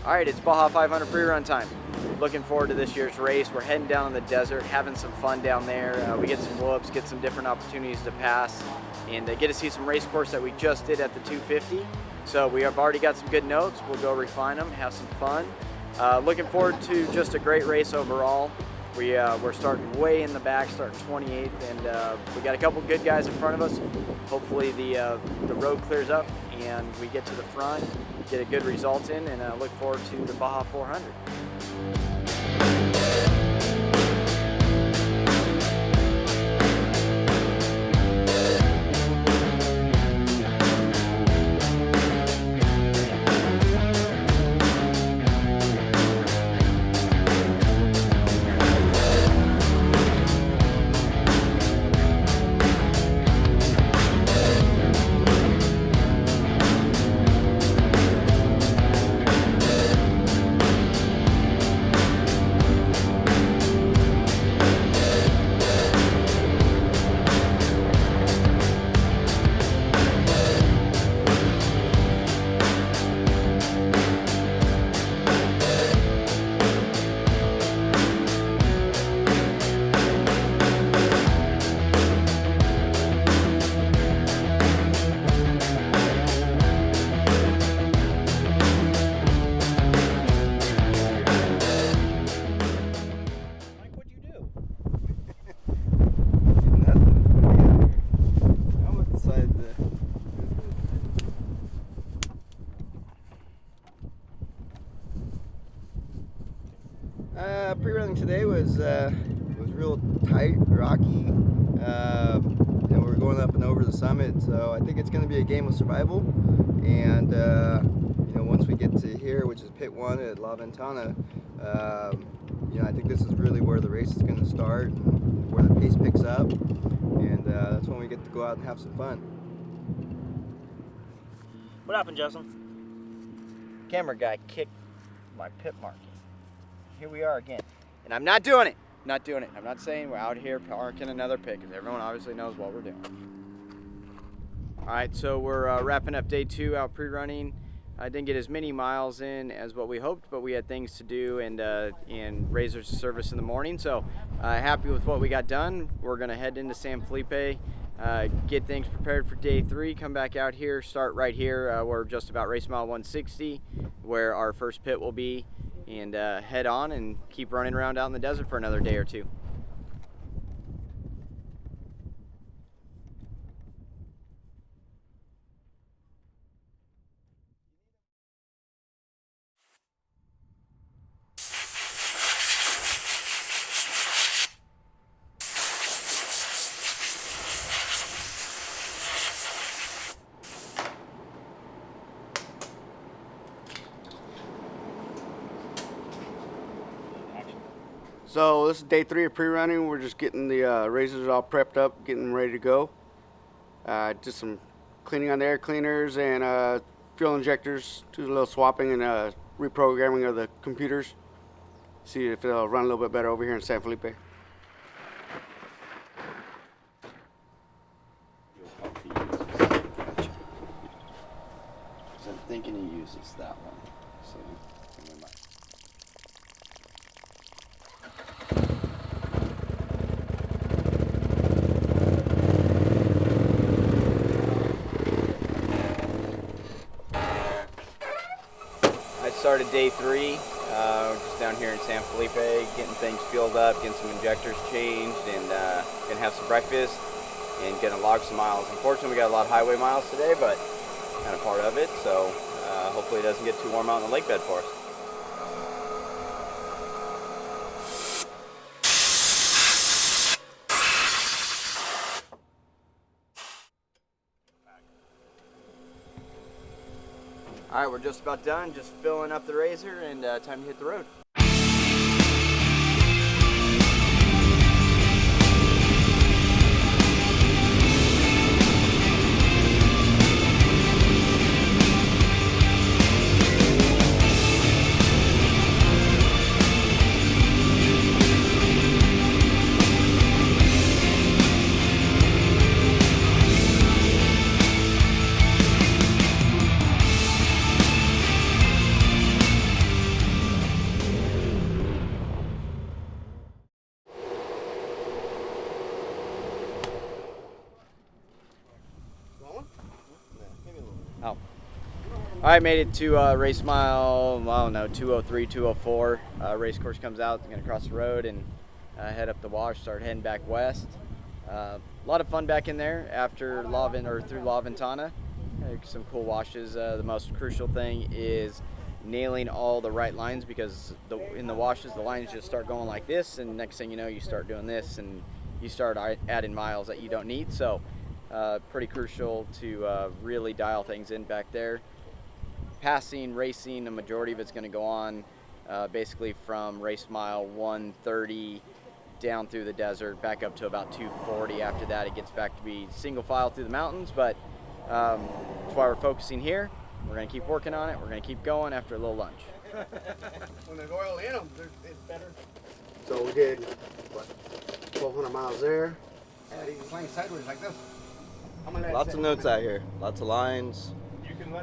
All right, it's Baja 500 pre-run time. Looking forward to this year's race. We're heading down in the desert, having some fun down there. We get some whoops, get some different opportunities to pass, and get to see some race course that we just did at the 250. So we have already got some good notes. We'll go refine them, have some fun. Looking forward to just a great race overall. We're starting way in the back, starting 28th, and we got a couple good guys in front of us. Hopefully the road clears up and we get to the front, get a good result in, and look forward to the Baja 400. Pre-running today was real tight, rocky, and we're going up and over the summit. So I think it's going to be a game of survival. And once we get to here, which is pit 1 at La Ventana, I think this is really where the race is going to start, and where the pace picks up, and that's when we get to go out and have some fun. What happened, Justin? Camera guy kicked my pit marking. Here we are again. And I'm not doing it. Not doing it. I'm not saying we're out here parking another pit, because everyone obviously knows what we're doing. All right, so we're wrapping up day 2 out pre-running. I didn't get as many miles in as what we hoped, but we had things to do and razors to service in the morning. So happy with what we got done. We're gonna head into San Felipe, get things prepared for day 3, come back out here, start right here. We're just about race mile 160, where our first pit will be, and head on and keep running around out in the desert for another day or 2. So this is day 3 of pre-running. We're just getting the razors all prepped up, getting them ready to go. Just some cleaning on the air cleaners and fuel injectors, do a little swapping and reprogramming of the computers. See if it'll run a little bit better over here in San Felipe. I'm thinking he uses that one. So never mind. I started day 3, just down here in San Felipe, getting things fueled up, getting some injectors changed, and gonna have some breakfast and gonna log some miles. Unfortunately, we got a lot of highway miles today, but kind of part of it, so hopefully it doesn't get too warm out in the lake bed for us. All right, we're just about done, just filling up the razor, and time to hit the road. I made it to race mile, I don't know, 203, 204. Race course comes out, I'm going to cross the road and head up the wash, start heading back west. A lot of fun back in there after through La Ventana. Some cool washes. The most crucial thing is nailing all the right lines, because in the washes the lines just start going like this, and next thing you know you start doing this and you start adding miles that you don't need. So pretty crucial to really dial things in back there. Passing, racing, the majority of it's going to go on basically from race mile 130 down through the desert back up to about 240. After that it gets back to be single file through the mountains, but that's why we're focusing here. We're going to keep working on it. We're going to keep going after a little lunch. When there's oil in them, it's better. So we did, what, 1,200 miles there. And he's playing sideways like this. Lots of notes out here, lots of lines.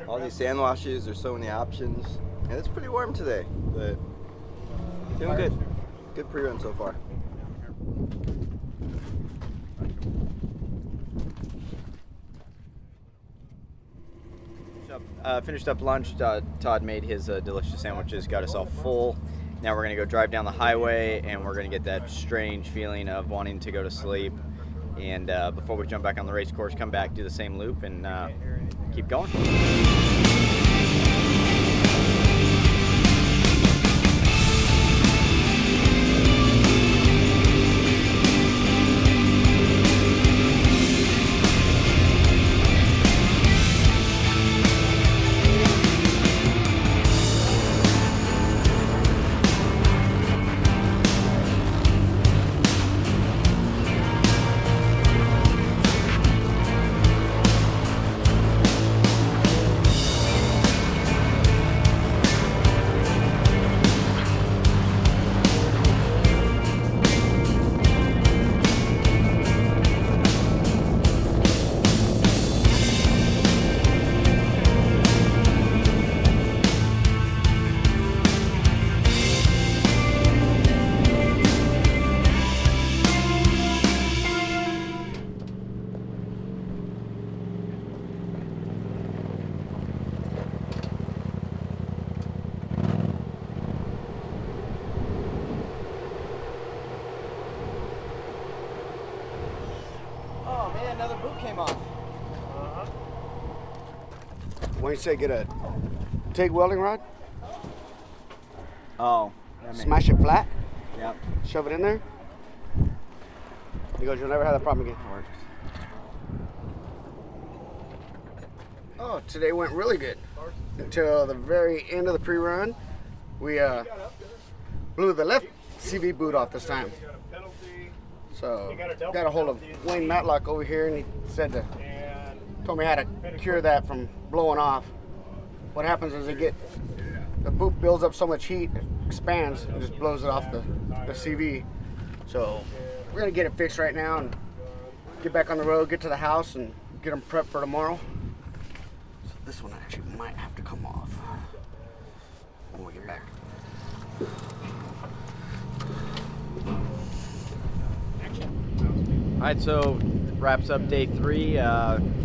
All these sand washes, there's so many options. And it's pretty warm today, but doing good. Good pre-run so far. Finished up lunch. Todd made his delicious sandwiches, got us all full. Now we're going to go drive down the highway, and we're going to get that strange feeling of wanting to go to sleep. And before we jump back on the race course, come back, do the same loop, and keep going. Another boot came off. When you say get a TIG welding rod, Oh. smash it flat, Yep. shove it in there. He goes, you'll never have that problem again. Works. Oh, today went really good. Until the very end of the pre-run, we blew the left CV boot off this time. So got a hold of Wayne Matlock over here, and he said told me how to cure that from blowing off. What happens is the boot builds up so much heat, it expands, and just blows it off the CV. So we're gonna get it fixed right now and get back on the road, get to the house, and get them prepped for tomorrow. So this one actually might have to come off when we get back. All right, so wraps up day 3.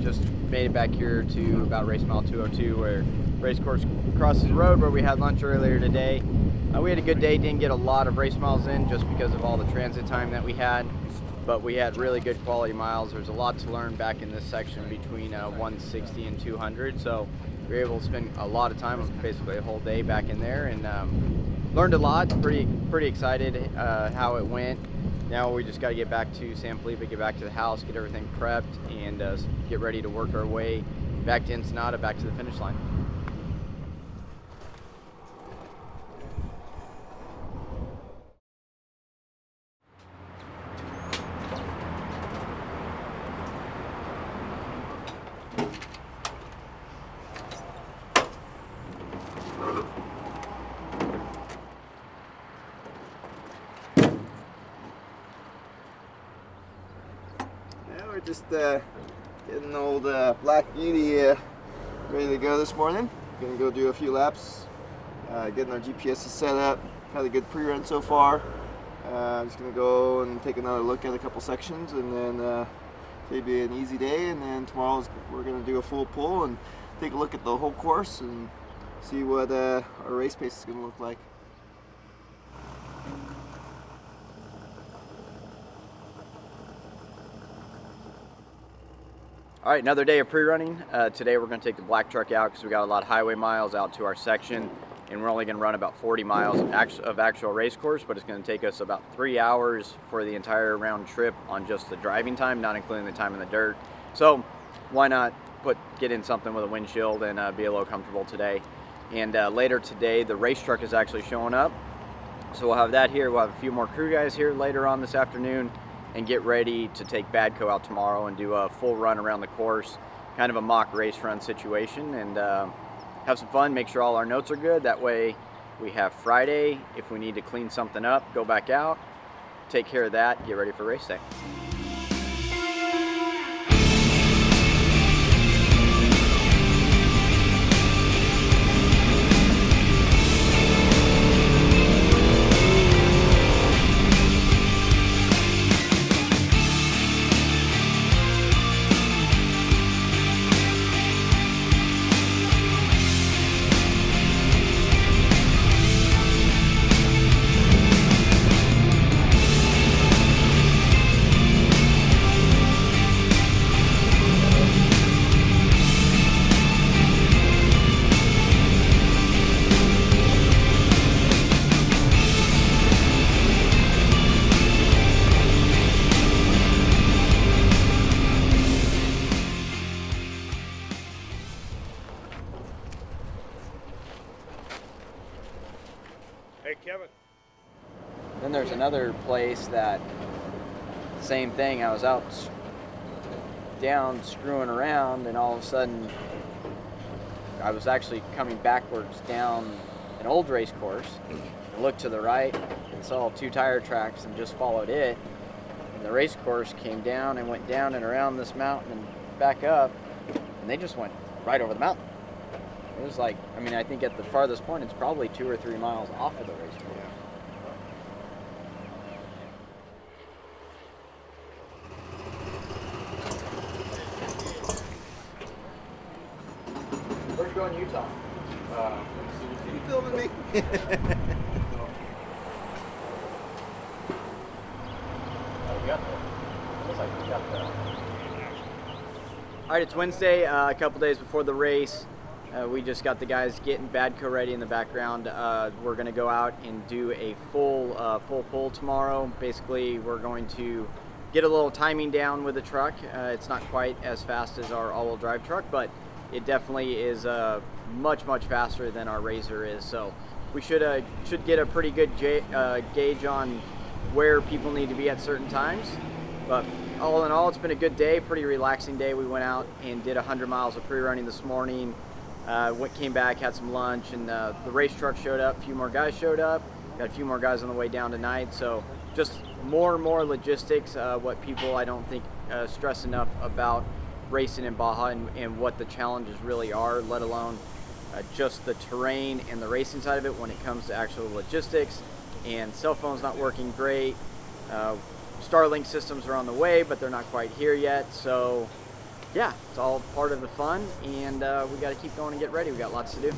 Just made it back here to about race mile 202, where race course crosses the road where we had lunch earlier today. We had a good day, didn't get a lot of race miles in just because of all the transit time that we had, but we had really good quality miles. There's a lot to learn back in this section between 160 and 200, so we were able to spend a lot of time, basically a whole day back in there, and learned a lot. Pretty excited how it went. Now we just got to get back to San Felipe, get back to the house, get everything prepped, and get ready to work our way back to Ensenada, back to the finish line. We're just getting the old Black Beauty ready to go this morning. Gonna go do a few laps, getting our GPS set up. Had a good pre-run so far. I'm just gonna go and take another look at a couple sections, and then it'll be an easy day. And then tomorrow we're gonna do a full pull, and I take a look at the whole course and see what our race pace is going to look like. All right, another day of pre-running. Today we're going to take the black truck out because we got a lot of highway miles out to our section, and we're only going to run about 40 miles of actual race course, but it's going to take us about 3 hours for the entire round trip on just the driving time, not including the time in the dirt. So why not get in something with a windshield and be a little comfortable today. And later today, the race truck is actually showing up. So we'll have that here. We'll have a few more crew guys here later on this afternoon and get ready to take Badco out tomorrow and do a full run around the course, kind of a mock race run situation, and have some fun, make sure all our notes are good. That way we have Friday, if we need to clean something up, go back out, take care of that, get ready for race day. Hey, Kevin. Then there's another place that, same thing, I was out down screwing around, and all of a sudden I was actually coming backwards down an old race course and looked to the right and saw 2 tire tracks and just followed it, and the race course came down and went down and around this mountain and back up, and they just went right over the mountain. It was like, I mean, I think at the farthest point it's probably 2 or 3 miles off of the race course. Where'd you go in Utah? You filming me? All right, it's Wednesday, a couple days before the race. We just got the guys getting Badco ready in the background. We're going to go out and do a full pull tomorrow. Basically, we're going to get a little timing down with the truck. It's not quite as fast as our all-wheel drive truck, but it definitely is much faster than our Razor is. So we should get a pretty good gauge on where people need to be at certain times. But all in all, it's been a good day, pretty relaxing day. We went out and did 100 miles of pre-running this morning. Came back, had some lunch, and the race truck showed up. A few more guys showed up. Got a few more guys on the way down tonight. So just more and more logistics, what people I don't think stress enough about racing in Baja and what the challenges really are, let alone just the terrain and the racing side of it when it comes to actual logistics. And cell phones not working great. Starlink systems are on the way, but they're not quite here yet. So yeah, it's all part of the fun, and we got to keep going and get ready. We got lots to do.